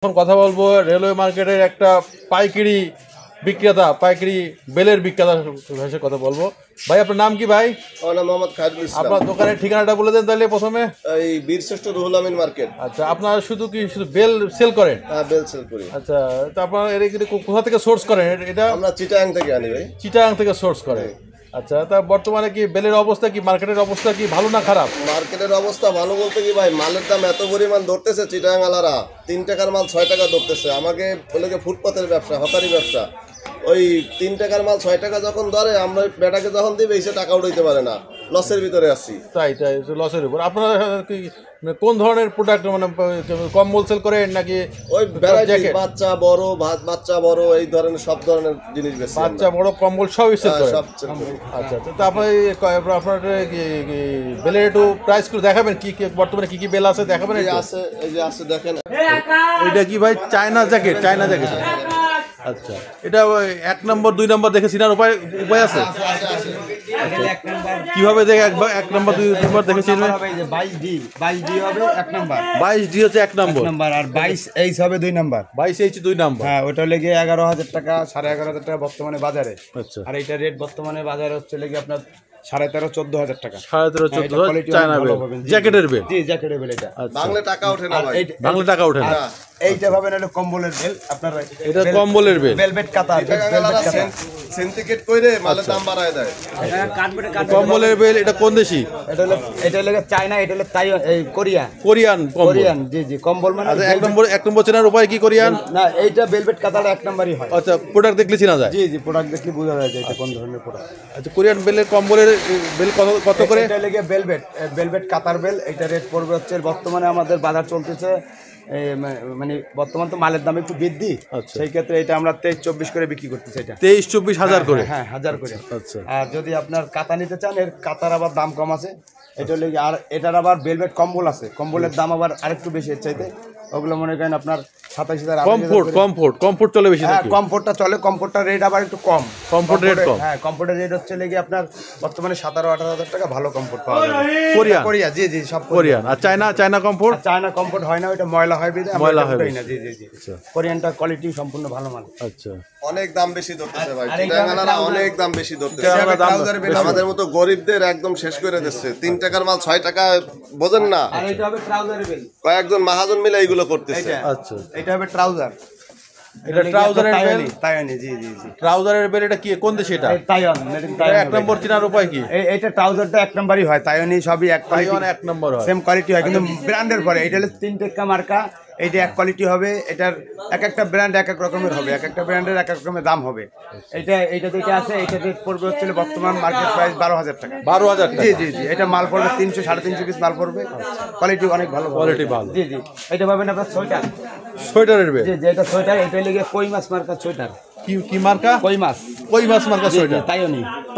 এখন কথা বলবো রেলওয়ে মার্কেটের একটা পাইকারি বিক্রেতা, পাইকারি বেলের বিক্রেতার ভাষায় কথা বলবো। ভাই আপনার নাম কি ভাই? আমার নাম মোহাম্মদ খায়রুল ইসলাম। আপনার দোকানের ঠিকানাটা বলে দেন তাহলে প্রথমে। এই বীরশ্রেষ্ঠ রুহুল আমিন মার্কেট। আচ্ছা, আপনারা শুধু বেল সেল করেন? হ্যাঁ, বেল সেল করি। আচ্ছা, তো আপনারা এর কোথা থেকে সোর্স করেন? এটা আমরা চিটাগাং থেকে আনি ভাই। চিটাগাং থেকে সোর্স করেন। আচ্ছা, তা বর্তমানে কি বেলের অবস্থা কি, মার্কেটের অবস্থা কি ভালো না খারাপ? মার্কেটের অবস্থা ভালো বলতে কি ভাই, মালের দাম এত পরিমাণ ধরতেছে চিটাগাং আলারা, 3 টাকার মাল 6 টাকা ধরতেছে। আমাকে বলে ফুটপাতের ব্যবসা, হকারি ব্যবসা, ওই 3 টাকার মাল 6 টাকা যখন ধরে, আমরা বেটাকে যখন দিবে এসে টাকা উঠাইতে পারে না, লসের ভিতরে আসছি। তাই লসের উপর। আপনারা কি কোন ধরনের প্রোডাক্ট, মানে কম্বল সেল করেন নাকি ওই ভ্যারাইটি, বাচ্চা বড়, বাচ্চা বড়, এই ধরনের সব ধরনের জিনিস বেশি। বাচ্চা বড় কম্বল সব সেল করেন? সব সেল করি। আচ্ছা আচ্ছা, তো আপনার বেলের একটু প্রাইস করে দেখাবেন, কি বর্তমানে কি কি বেল আছে দেখাবেন? এই আছে, এই যে আছে দেখেন। এটা কি ভাই চায়না জ্যাকেট? China jacket. আচ্ছা, এটা 1 নম্বর 2 নম্বর দেখে চিনার উপায় আছে? কিভাবে দেখে 1 নম্বর 2 নম্বর দেখে চিনবে? 22D হবে 1 নাম্বার, 22D হচ্ছে 1 নম্বর, আর 22H হবে 2 নাম্বার। 22H 2 নম্বর। হ্যাঁ, ওটা লেগে 11,000 টাকা, 11,500 টাকা বর্তমানে বাজারে। আচ্ছা, আর এইটা রেট বর্তমানে বাজারে হচ্ছে লেগে আপনার 13,500-14,000 টাকা। 13,500-14,000 চায়না বেল, জ্যাকেটের বেল। জি, জ্যাকেটের বেল এটা। বাংলা টাকা ওঠে না ভাই, বাংলা টাকা ওঠে না। এইটা ভাবেন হলো কম্বলের বেল আপনার, এটা কম্বলের বেল, ভেলভেট কাতা, সিন্ডিকেট কইরে মালের দাম বাড়ায় দেয়। কম্বলের বেল। এটা কোন দেশি? এটা লেগে চায়না, এটা হলো কোরিয়া, কোরিয়ান কম্বল। কোরিয়ান, জি জি, কম্বল মানে। আচ্ছা, 1 নম্বর চেনার উপায় কি? কোরিয়ান না, এইটা ভেলভেট কাতাটা 1 নাম্বারই হয়। আচ্ছা, প্রোডাক্ট দেখলে চেনা যায়? জি জি, প্রোডাক্ট দেখলে বোঝা যায় যে এটা কোন ধরনের প্রোডাক্ট। আচ্ছা, কোরিয়ান বেলের কম্বলের বেল কত করে? এটা লেগে ভেলভেট কাতার বেল, এটা রেট পড়বে হচ্ছে বর্তমানে আমাদের বাজার চলতেছে, মানে বর্তমান তো মালের দাম একটু বৃদ্ধি, সেই ক্ষেত্রে এটা আমরা 23-24 করে বিক্রি করতেছি। এটা 23-24 হাজার করে? হ্যাঁ, 1000 করে। আচ্ছা, আর যদি আপনার কাতা নিতে চান, এর কাতার আবার দাম কম আছে, এটা লেগে। আর এটার আবার ভেলভেট কম্বল আছে, কম্বলের দাম আবার আরেকটু বেশি এর চাইতে। ওগুলো মনে করেন আপনার 27,000। কমফোর্ট চলে বেশি? হ্যাঁ, কমফোর্টটা চলে, কমফোর্টটার রেট আবার একটু কম। কমফোর্ট রেট কম? হ্যাঁ, কমফোর্টের রেট হচ্ছে লেগে আপনার বর্তমানে 17,000-18,000 টাকা ভালো কমফোর্ট পাওয়া যাবে। কোরিয়া? জি জি, সব কোরিয়ান। আর চায়না কমফোর্ট? চায়না কমফোর্ট হয় না, ওইটা ময়লা হয় বিধে ময়লা হয় না। জি জি জি, কোরিয়ানটা কোয়ালিটি সম্পূর্ণ ভালো মাল। আচ্ছা, অনেক দাম বেশি ধরতেছে ভাই, চিটাগাংলা অনেক দাম বেশি ধরতেছে। আমাদের মতো গরিবদের একদম শেষ করে দিচ্ছে। 3 টাকার মাল 6 টাকা, বোঝেন না? আর এটা হবে ট্রাউজারের বেল, কয়েকজন মহাজন মিলে এইগুলো করতেছে। আচ্ছা, এটা হবে ট্রাউজার। এটা ট্রাউজারের বেল? তাইওয়ানি, জি জি জি, ট্রাউজারের বেল। এটা কি কোন দেশে? এটা তাইওয়ান। 1 নম্বর চেনার উপায় কি? এটা ট্রাউজারটা 1 নাম্বারই হয়, তাইওয়ানি সবই তাইওয়ান 1 নম্বর হয়, সেম কোয়ালিটি হয়, কিন্তু ব্র্যান্ডের পরে। এটা হলো 3 টাকা মার্কা, এইটা 1 কোয়ালিটি হবে। এটার এক একটা ব্র্যান্ড এক এক রকমের হবে, এক একটা ব্র্যান্ডের এক এক রকমের দাম হবে। এইটা যেটা আছে, এটা রেট পড়বে হচ্ছে বর্তমান মার্কেট প্রাইস 12,000 টাকা। 12,000 টাকা? জি জি জি, এটা মাল পড়বে 300-350 পিস মাল পড়বে, কোয়ালিটি অনেক ভালো, কোয়ালিটি ভালো। জি জি, এটা পাবেন আপনার সোয়েটারের বেল? জি জি, এটা সোয়েটার, এটা লেগে কই মাছ মার্কা সোয়েটার। কি মার্কা? কই মাছ মার্কা সোয়েটার,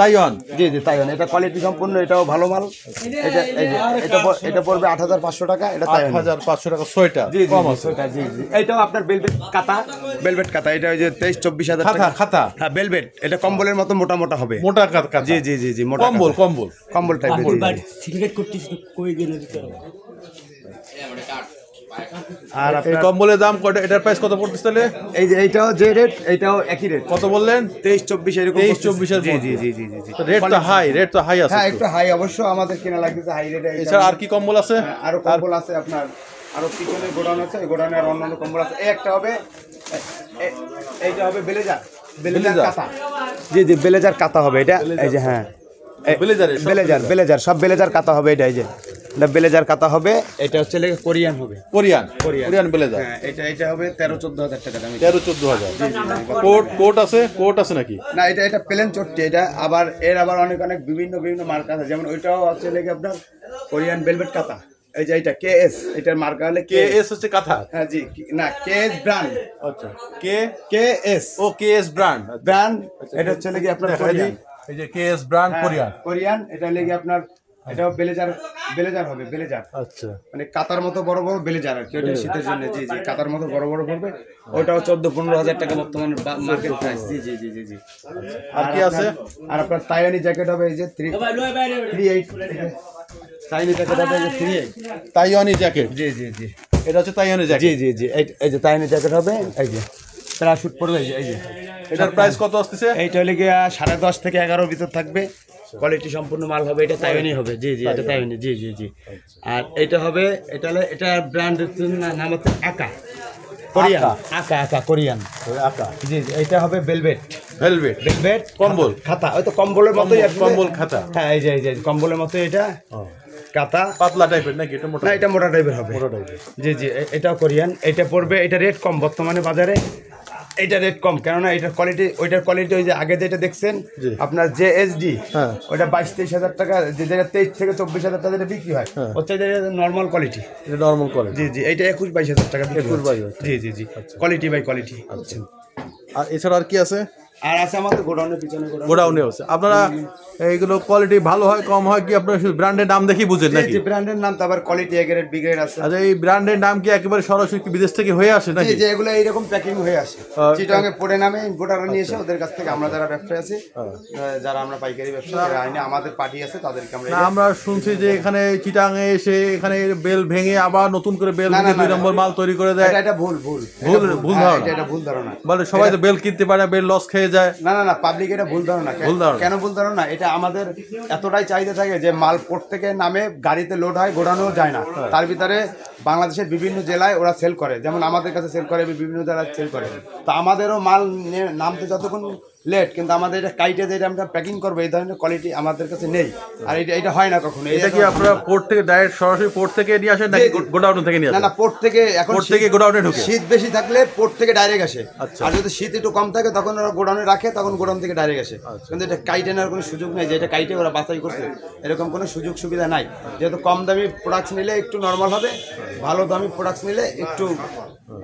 তাইওয়ান। জি জি, তাইওয়ান। এটা কোয়ালিটি সম্পূর্ণ, এটাও ভালো মাল। এটা এই যে এটা পড়বে 8,500 টাকা। এটা 8,500 টাকা সোয়েটার? জি জি, সোয়েটার। জি জি, এইটাও আপনার ভেলভেট কাতা, এটা ওই যে 23-24 হাজার খাতা। হ্যাঁ, ভেলভেট। এটা কম্বলের মতো মোটা হবে, মোটা কাতা? জি জি জি জি, মোটা কম্বল টাইপের। আর এই কম্বলের দাম কত? এটার প্রাইস কত পড়তেছে তাহলে? এই যে এইটাও যে রেট, এইটাও একই রেট। কত বললেন? 23-24 এরকম। 23-24 এর? জি জি জি জি জি, রেট তো হাই আছে। হ্যাঁ, একটু হাই অবশ্য, আমাদের কেনা লাগতেছে হাই রেটে। এছাড়া আর কি কম্বল আছে? আরো কম্বল আছে আপনার, আরো পিছনে গোডাউন আছে, এই গোডাউনে আর অন্যান্য কম্বল আছে। এই একটা হবে, এইটা হবে ব্লেজার কাতা। জি জি, ব্লেজার কাতা হবে এটা। এই যে হ্যাঁ, ব্লেজার সব ব্লেজার কাতা হবে। এটা এই যে এটা ব্লেজার কাতা হবে। এটা হচ্ছে কোরিয়ান হবে, কোরিয়ান ব্লেজার। হ্যাঁ, এটা হবে 13-14 হাজার টাকা দাম। 13-14 হাজার। কোট আছে নাকি? না, এটা প্লেন চট্টি। এটা আবার অনেক বিভিন্ন মার্কা আছে, যেমন ওইটাও হচ্ছে আপনার কোরিয়ান ভেলভেট কাতা। এই যে এটা কেএস, এটার মার্কা হলে কেএস হচ্ছে কাঁথা? হ্যাঁ জি, না, কেএস ব্র্যান্ড। আচ্ছা, কেএস, ও কেএস ব্র্যান্ড। এটা হচ্ছে আপনার এই যে কেএস ব্র্যান্ড কোরিয়ান। এটা আপনার, এটাও ব্লেজার হবে, ব্লেজার। আচ্ছা, মানে কাতার মতো বড় ব্লেজার আর কি, ওটা শীতের জন্য। জি জি, কাতার মতো বড় পড়বে। ওটাও 14-15 হাজার টাকা বর্তমানে মার্কেট প্রাইস। জি জি জি জি জি। আর কি আছে? আর আপনার তাইওয়ানি জ্যাকেট হবে, এই যে 38 চাইনিজ জ্যাকেট হবে, এই যে 38 তাইওয়ানি জ্যাকেট। জি জি জি। এটা হচ্ছে তাইওয়ানের জ্যাকেট। জি জি জি, এই যে তাইওয়ানের জ্যাকেট হবে, এই যে প্যারাশুট পড়বে, এই যে এটার প্রাইস কত আসতেছে? এইটা হলে গিয়ে 10.5 থেকে 11 ভিতর থাকবে। কোয়ালিটি সম্পূর্ণ মাল হবে, এটা তাইওয়ানি হবে। জি জি, এটা তাইওয়ানি। জি জি জি। আর এটা হবে, এটা হলে এটা ব্র্যান্ডের নাম হচ্ছে আকা কোরিয়ান। আকা কোরিয়ান আকা। জি জি, এটা হবে ভেলভেট। ভেলভেট কম্বল খাতা, ওই তো কম্বলের মতোই কম্বল খাতা। হ্যাঁ, এই যে কম্বলের মতো এটা কাতা। পাতলা টাইপের নাকি এটা? মোটা? না, এটা মোটা টাইপের হবে। মোটা টাইপের। জি জি, এটাও কোরিয়ান। এটা পড়বে, এটা রেট কম বর্তমানে বাজারে, এটা রেট কম, কেননা এটার কোয়ালিটি, ওইটার কোয়ালিটি ওই যে আগে যেটা দেখছেন আপনার JSD, হ্যাঁ, ওইটা 22-23 হাজার টাকা, যেটা 23 থেকে 24 হাজার টাকা যেটা বিক্রি হয়, হচ্ছে নর্মাল কোয়ালিটি। এটা নরমাল কোয়ালিটি। জি জি, এইটা 21-22 হাজার টাকা বিক্রি 21-22 হয়। জি জি জি, কোয়ালিটি বাই কোয়ালিটি। আর এছাড়া আর কি আছে? আর আছে আমাদের গোডাউনের পিছনে গোডাউনে আছে। আপনারা এইগুলো কোয়ালিটি ভালো হয় কম হয় কি আপনারা শুধু ব্র্যান্ডের নাম দেখি বুঝেন নাকি? যে ব্র্যান্ডের নাম, তারপর quality A grade B grade আছে। আচ্ছা, এই ব্র্যান্ডের নাম কি একেবারে সরাসরি কি বিদেশ থেকে হয়ে আসে নাকি? জি, যে এগুলো এইরকম প্যাকিং হয়ে আসে, চিটাগাঙে পড়ে নামে ইম্পোর্টাররা নিয়ে এসে ওদের কাছ থেকে, আমরা যারা ব্যবসায়ী আছি, যারা আমরা পাইকারি ব্যবসা আইনে আমাদের পার্টি আছে, তাদেরকে আমরা না, আমরা শুনছি যে এখানে চিটাঙে এসে এখানে বেল ভেঙে আবার নতুন করে বেল ভেঙে 2 নম্বর মাল তৈরি করে দেয়। এটা ভুল ধারণা। এটা ভুল ধারণা। বলে সবাই তো বেল কিনতে পারে না, বেল লস খেয়ে যায়। না না না, পাবলিক এটা ভুল ধারণা। কেন ভুল ধারণা? এটা আমাদের এতটাই চাহিদা থাকে যে মাল পোর্ট থেকে নামে গাড়িতে লোড হয়, গোডাউনেও যায় না। তার ভিতরে বাংলাদেশের বিভিন্ন জেলায় ওরা সেল করে, যেমন আমাদের কাছে সেল করে, বিভিন্ন জেলায় সেল করে। তো আমাদেরও মাল নামতে যতক্ষণ লেট, কিন্তু আমাদের এটা কাইটে যেটা আমরা প্যাকিং করবো, এই ধরনের কোয়ালিটি আমাদের কাছে নেই। আর এটা হয় না কখনো। এটা কি আপনারা পোর্ট থেকে ডাইরেক্ট সরাসরি পোর্ট থেকে নিয়ে আসেন নাকি গোডাউন থেকে নিয়ে আসেন? না না, পোর্ট থেকে। এখন পোর্ট থেকে গোডাউনে ঢোকে। শীত বেশি থাকলে পোর্ট থেকে ডাইরেক্ট আসে, আর যদি শীত একটু কম থাকে তখন ওরা গোডাউনে রাখে, তখন গোডাউন থেকে ডাইরেক্ট আসে। কিন্তু এটা কাইটে নেওয়ার কোনো সুযোগ নেই, যে এটা কাইটে ওরা বাছাই করছে, এরকম কোনো সুযোগ সুবিধা নাই। যেহেতু কম দামি প্রোডাক্টস নিলে একটু নর্মাল হবে, ভালো দামি প্রোডাক্টস নিলে একটু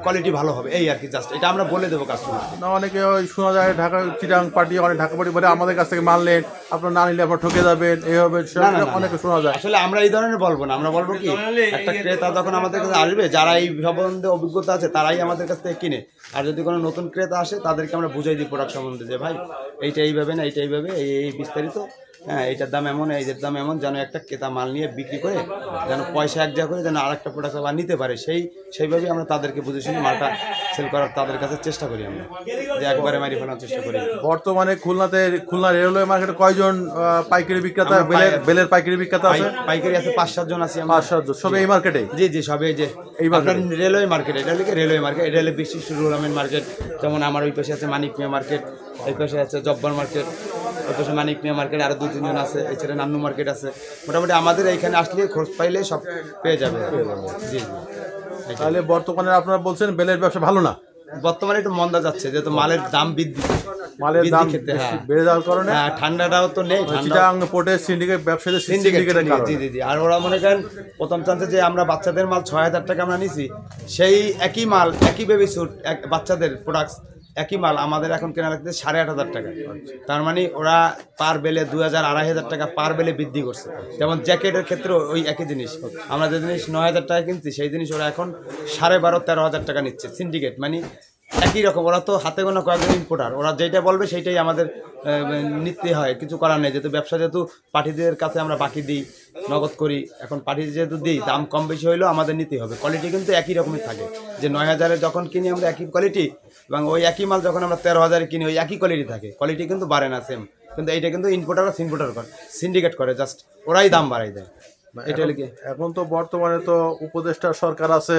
কোয়ালিটি ভালো হবে, এই আর কি। জাস্ট এটা আমরা বলে দেবো কাস্টমার। না, অনেকে ওই শোনা যায় ঢাকা চিটাং পার্টি, অনেক ঢাকা পার্টি বলে আমাদের কাছ থেকে মানলেন, আপনার না নিলে আপনার ঠকে যাবেন, এইভাবে অনেকে শোনা যায়। আসলে আমরা এই ধরনের বলবো না, আমরা বলবো কি, একটা ক্রেতা যখন আমাদের কাছে আসবে, যারা এই সম্বন্ধে অভিজ্ঞতা আছে তারাই আমাদের কাছ থেকে কিনে। আর যদি কোনো নতুন ক্রেতা আসে, তাদেরকে আমরা বুঝাই দিই প্রোডাক্ট সম্বন্ধে, যে ভাই এইটা এইভাবে না, এইটা এইভাবে, এই বিস্তারিত, হ্যাঁ এইটার দাম এমন, এইটার দাম এমন, যেন একটা ক্রেতা মাল নিয়ে বিক্রি করে যেন পয়সা এক জায়গা করে যেন আর একটা প্রোডাক্ট আবার নিতে পারে, সেইভাবেই আমরা তাদেরকে বুঝে শুনে মালটা সেল করার তাদের কাছে চেষ্টা করি, আমরা যে একবারে মারি ফেলার চেষ্টা করি। বর্তমানে খুলনা রেলওয়ে মার্কেটে কয়জন পাইকারি বিক্রেতা, বেলের পাইকারি বিক্রেতা আছে? পাইকারি আছে 5-7 জন আছি। 5-7 জন, সব এই মার্কেটে? জি জি, সব এই যে এই মার্কেট, রেলওয়ে মার্কেট। এটা হলে রেলওয়ে মার্কেট, এটা হলে বিশিষ্ট রুরামেন্ট মার্কেট। যেমন আমার ওই পাশে আছে মানিক মিয়া মার্কেট, এই পাশে আছে জব্বার মার্কেট, ওই পাশে মানিক মিয়া মার্কেট, আরো 2-3 জন আছে। এছাড়া নান্নু মার্কেট আছে। মোটামুটি আমাদের এইখানে আসলে খোঁজ পাইলে সব পেয়ে যাবে। জি জি। তাহলে বর্তমানে আপনারা বলছেন বেলের ব্যবসা ভালো না? বর্তমানে একটু মন্দা যাচ্ছে, যেহেতু মালের দাম বৃদ্ধি, মালের দাম বেড়ে যাওয়ার কারণে। হ্যাঁ, ঠান্ডাটাও তো নেই। চিটাং পোর্টের সিন্ডিকেট ব্যবসায়ীদের সিন্ডিকেটের কারণে। জি জি জি। আর ওরা মনে করেন প্রথম চান্সে যে আমরা বাচ্চাদের মাল 6,000 টাকা আমরা নিছি, সেই একই মাল, একই বেবি স্যুট, বাচ্চাদের প্রোডাক্টস একই মাল আমাদের এখন কেনা লাগছে 8,500 টাকা। তার মানে ওরা পার বেলে 2,000-2,500 টাকা পার বেলে বৃদ্ধি করছে। যেমন জ্যাকেটের ক্ষেত্রে ওই একই জিনিস, আমরা যে জিনিস 9,000 টাকা কিনছি, সেই জিনিস ওরা এখন 12,500-13,000 টাকা নিচ্ছে। সিন্ডিকেট মানে একই রকম, ওরা তো হাতে গোনা কয়েকজন ইম্পোর্টার, ওরা যেটা বলবে সেইটাই আমাদের নিতে হয়, কিছু করার নেই। যেহেতু ব্যবসা, যেহেতু পার্টিদের কাছে আমরা বাকি দিই, নগদ করি, এখন পার্টি যেহেতু দিই, দাম কম বেশি হইলেও আমাদের নিতে হবে। কোয়ালিটি কিন্তু একই রকমের থাকে, যে 9,000-এ যখন কিনি আমরা একই কোয়ালিটি, এবং ওই একই মাল যখন আমরা 13,000-এ কিনি ওই একই কোয়ালিটি থাকে, কোয়ালিটি কিন্তু বাড়ে না সেম। কিন্তু এইটা কিন্তু ইম্পোর্টাররা সিন্ডিকেট করে, জাস্ট ওরাই দাম বাড়াই দেয়। এটা হলে কি, এখন তো বর্তমানে তো উপদেষ্টা সরকার আছে,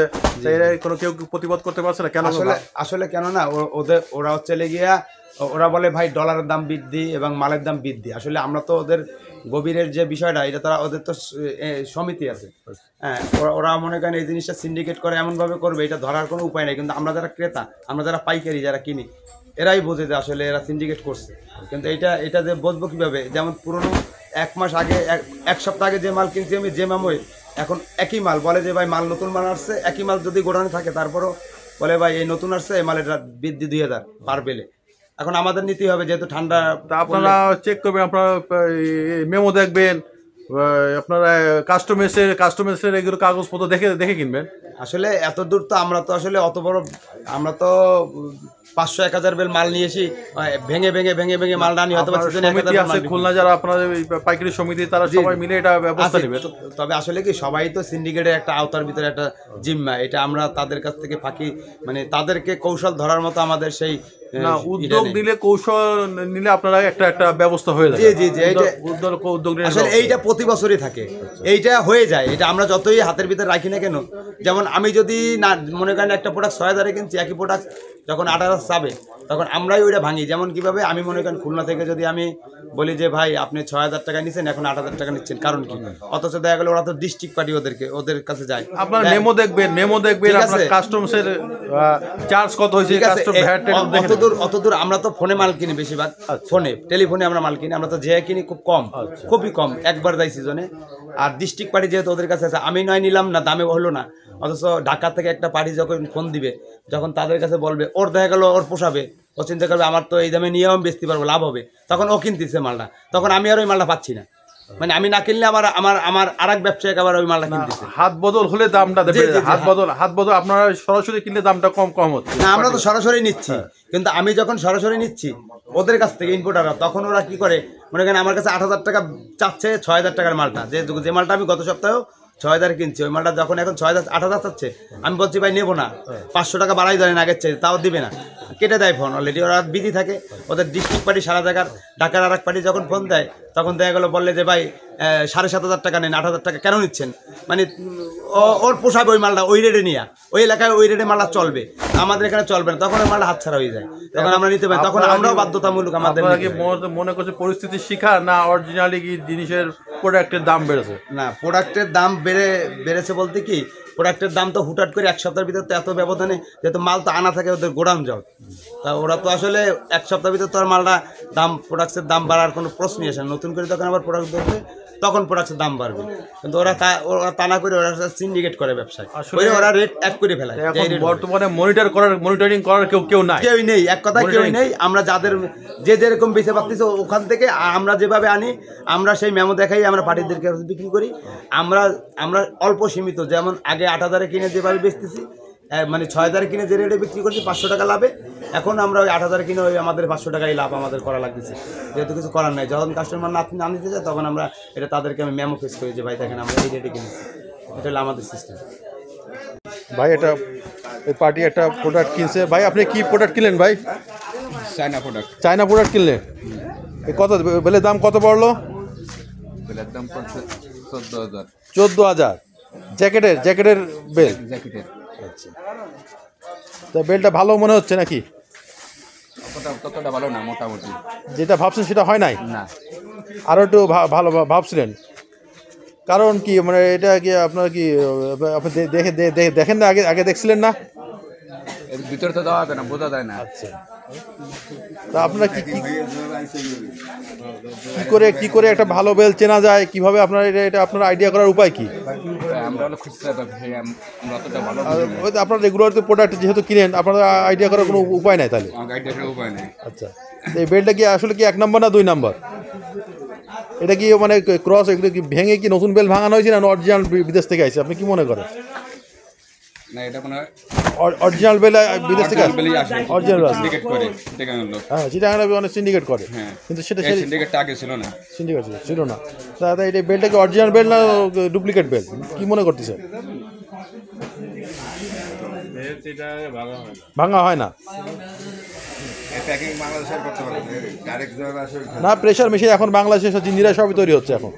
কোনো কেউ প্রতিবাদ করতে পারছে না কেন? আসলে কেন না, ওরা হচ্ছে গিয়া, ওরা বলে ভাই ডলারের দাম বৃদ্ধি এবং মালের দাম বৃদ্ধি। আসলে আমরা তো ওদের গভীরের যে বিষয়টা, এটা তারা, ওদের তো সমিতি আছে, হ্যাঁ, ওরা মনে করেন এই জিনিসটা সিন্ডিকেট করে এমনভাবে করবে, এটা ধরার কোনো উপায় নেই। কিন্তু আমরা যারা ক্রেতা, আমরা যারা পাইকারি যারা কিনি, এরাই বোঝে যে আসলে এরা সিন্ডিকেট করছে। কিন্তু এটা যে বুঝবো কীভাবে? যেমন পুরনো 1 মাস আগে, 1 সপ্তাহ আগে যে মাল কিনছি আমি, যে মামই এখন একই মাল বলে যে ভাই মাল নতুন মাল আসছে, একই মাল যদি গোডাউনে থাকে, তারপরও বলে ভাই এই নতুন আসছে, এই মালের বৃদ্ধি 2,000 পার বেলে। এখন আমাদের নিতে হবে, যেহেতু ঠান্ডা। আপনারা চেক করবেন, আপনারা মেমো দেখবেন, আপনারা কাস্টমার্সের এগুলো কাগজপত্র দেখে কিনবেন। আসলে এত দূর তো আমরা তো আসলে অত বড়, আমরা তো 500-1000 বেল মাল নিয়ে এসে ভেঙে ভেঙে ভেঙে ভেঙে মাল আনি, হয়তো সমিতি আছে খুলনা যারা আপনাদের পাইকারি সমিতি তারা সবাই মিলে এটা ব্যবস্থা নেবে। তবে আসলে কি সবাই তো সিন্ডিকেটের একটা আওতার ভিতরে একটা জিম্মা, এটা আমরা তাদের কাছ থেকে ফাঁকি মানে তাদেরকে কৌশল ধরার মতো আমাদের সেই না উদ্যোগ নিলে কৌশল নিলে আপনারা একটা একটা ব্যবস্থা হয়ে যায়। জি জি জি, উদ্যোগ নিলে আসলে এইটা প্রতি বছরই থাকে, এইটা হয়ে যায়। এটা আমরা যতই হাতের ভিতরে রাখি না কেন, যেমন আমি যদি না মনে করেন একটা প্রোডাক্ট 6000-এ কিনছি, একই প্রোডাক্ট যখন 8000 চাবে তখন আমরাই ওইটা ভাঙি। যেমন কিভাবে আমি মনে করেন খুলনা থেকে যদি আমি বলি যে ভাই আপনি 6000 টাকা নিচ্ছেন, এখন 8000 টাকা নিচ্ছেন, কারণ কি? অথচ দেখা গেল ওরা তো ডিস্ট্রিক্ট পার্টি ওদের কাছে যায়। আপনার মেমো দেখবেন আপনার কাস্টমসের চার্জ কত হয়েছে, কাস্টম ভ্যাট অতদূর আমরা তো ফোনে মাল কিনি বেশিরভাগ, ফোনে টেলিফোনে আমরা মাল কিনি, আমরা তো যে কিনি খুব কম, খুবই কম, একবার যাই সিজনে। আর ডিস্ট্রিক্ট পার্টি যেহেতু ওদের কাছে আছে, আমি নয় নিলাম না, দামে হলো না, অথচ ঢাকা থেকে একটা পার্টি যখন ফোন দিবে, যখন তাদের কাছে বলবে ওর দেখা গেল ওর পোষাবে, ও চিন্তা করবে আমার তো এই দামে নিয়েও আমি বেচতে পারবো, লাভ হবে, তখন ও কিনতেছে মালটা, তখন আমি আর ওই মালটা পাচ্ছি না। মানে আমি না কিনলে আমার আমার আমার আরেক ব্যবসায়িক আবার ওই মালটা কিনতেছে। হাত বদল হলে দামটা দেবে, হাত বদল আপনারা সরাসরি কিনলে দামটা কম হচ্ছে না, আমরা তো সরাসরি নিচ্ছি, কিন্তু আমি যখন সরাসরি নিচ্ছি ওদের কাছ থেকে ইম্পোর্টাররা, তখন ওরা কি করে মনে করেন আমার কাছে 8000 টাকা চাচ্ছে 6000 টাকার মালটা, যে মালটা আমি গত সপ্তাহেও 6000 কিনছি, ওই মালটা যখন এখন 6000-8000 চাচ্ছে, আমি বলছি ভাই নেবো না, 500 টাকা বাড়াই ধরেন আগের চেয়ে, তাও দিবে না, কেটে দেয় ফোন। অলরেডি ওরা বিধি থাকে, ওদের ডিস্ট্রিক্ট পার্টি সারা জায়গার, ঢাকার আর এক পার্টি যখন ফোন দেয় তখন দেখা গেলো বললে যে ভাই 7500 টাকা নেন, 8000 টাকা কেন নিচ্ছেন, মানে ওর পোষাবে ওই মালটা ওই রেটে নিয়ে, ওই এলাকায় ওই রেটে মালটা চলবে, আমাদের এখানে চলবে না, তখন ওই মালটা হাতছাড়া হয়ে যায়, তখন আমরা নিতে পারি, তখন আমরাও বাধ্যতামূলক আমাদের মনে করছে পরিস্থিতি শিকার না অরিজিনালি কি জিনিসের প্রোডাক্টের দাম বেড়েছে। না, প্রোডাক্টের দাম বেড়েছে বলতে কি, প্রোডাক্টের দাম তো হুটহাট করে এক সপ্তাহের ভিতরে তো এত ব্যবধানে, যেহেতু মাল তো আনা থাকে ওদের গোডাউন যাও, তা ওরা তো আসলে এক সপ্তাহের ভিতরে তো আর মালটা প্রোডাক্টের দাম বাড়ার কোনো প্রশ্নই আসে না। নতুন করে যখন আবার প্রোডাক্ট ধরবে তখন প্রোডাক্টের দাম বাড়বে, কিন্তু ওরা তা না করে ওরা সিন্ডিকেট করে ব্যবসায়, ওরা রেট এক করে ফেলায়। বর্তমানে মনিটরিং করার কেউই নেই, এক কথায় কেউই নেই। আমরা যাদের যেরকম বেঁচে পাচ্ছি ওখান থেকে আমরা যেভাবে আনি, আমরা সেই মেমো দেখাই আমরা পার্টিদেরকে বিক্রি করি। আমরা অল্প সীমিত, যেমন আগে 8000-এ কিনে যেভাবে বেচতেছি, মানে 6000-এ কিনে যে রেটে বিক্রি করছি 500 টাকা লাভে, এখন আমরা ওই 8000-এ কিনে ওই আমাদের 500 টাকাই লাভ আমাদের করা লাগতেছে, যেহেতু কিছু করার নাই। যখন কাস্টমার না নিতে যায় তখন আমরা এটা তাদেরকে আমি মেমো ফেস করি যে ভাই দেখেন আমরা এই রেটে কিনেছি, এটা হলো আমাদের সিস্টেম। ভাই এটা এই পার্টি একটা প্রোডাক্ট কিনছে, ভাই আপনি কি প্রোডাক্ট কিনলেন ভাই? চায়না প্রোডাক্ট কিনলেন, কত বেলের দাম কত পড়লো? বেলের দাম পড়ছে 14000। 14000 জ্যাকেটের বেল। আচ্ছা, তা বেলটা ভালো মনে হচ্ছে নাকি? ততটা ভালো না, মোটামুটি যেটা ভাবছেন সেটা হয় নাই না, আরও একটু ভালো ভাবছিলেন, কারণ কি মানে এটা কি আপনার কি আপনি দেখেন না, আগে দেখছিলেন না? এর ভিতরে তো দেওয়া যায় না, বোঝা যায় না। আচ্ছা, তা আপনারা কি করে একটা ভালো বেল চেনা যায়, কিভাবে আপনার এটা আপনার আইডিয়া করার উপায় কি? আমরা হলো খুচরা ব্যবসায়ী, আমরা অতটা ভালো আপনার রেগুলার প্রোডাক্ট যেহেতু কিনেন, আপনার আইডিয়া করার কোনো উপায় নাই তাহলে? উপায় নেই। আচ্ছা, এই বেলটা কি আসলে কি 1 নম্বর না 2 নম্বর? এটা কি মানে ক্রস, এগুলো কি ভেঙে কি নতুন বেল ভাঙানো হয়েছে না অরিজিনাল বিদেশ থেকে আসছে, আপনি কি মনে করেন? না, এটা কোনো অরিজিনাল বেল বিদেশ থেকে আসে, অরিজিনাল সিন্ডিকেট করে, এটা হলো হ্যাঁ, সেটা অনেক সিন্ডিকেট করে, কিন্তু সেটা সিন্ডিকেটটা আগে ছিল না, সিন্ডিকেট ছিল না। দাদা এটা বেলটা কি অরিজিনাল বেল না ডুপ্লিকেট বেল, কি মনে করতেছে? ভাঙা হয় না, না প্রেশার মেশিন এখন বাংলাদেশে জিঞ্জিরা সবই তৈরি হচ্ছে, এখন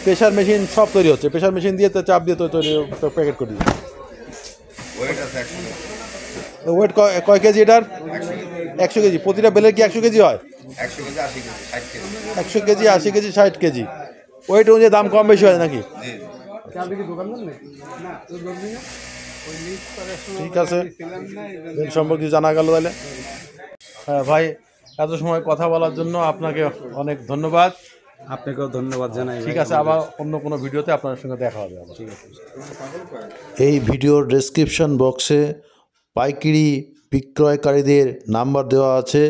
প্রেশার মেশিন সব তৈরি হচ্ছে, প্রেশার মেশিন দিয়ে তো চাপ দিয়ে তৈরি প্যাকেট করে দিচ্ছে। ওয়েট কয় কেজি এটার? 100 কেজি। প্রতিটা বেলের কি 100 কেজি হয়? 100 কেজি, 80 কেজি, 60 কেজি, ওয়েট অনুযায়ী দাম কম বেশি হয় নাকি? ঠিক আছে, বেল সম্পর্কে জানা গেল তাহলে। হ্যাঁ ভাই, এত সময় কথা বলার জন্য আপনাকে অনেক ধন্যবাদ। আপনাকেও ধন্যবাদ জানাই। ঠিক আছে, আবার অন্য কোনো ভিডিওতে আপনার সঙ্গে দেখা হবে। ঠিক আছে। এই ভিডিওর ডেসক্রিপশন বক্সে পাইকারি বিক্রয়কারীদের নাম্বার দেওয়া আছে,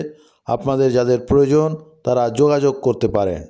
আপনাদের যাদের প্রয়োজন তারা যোগাযোগ করতে পারেন।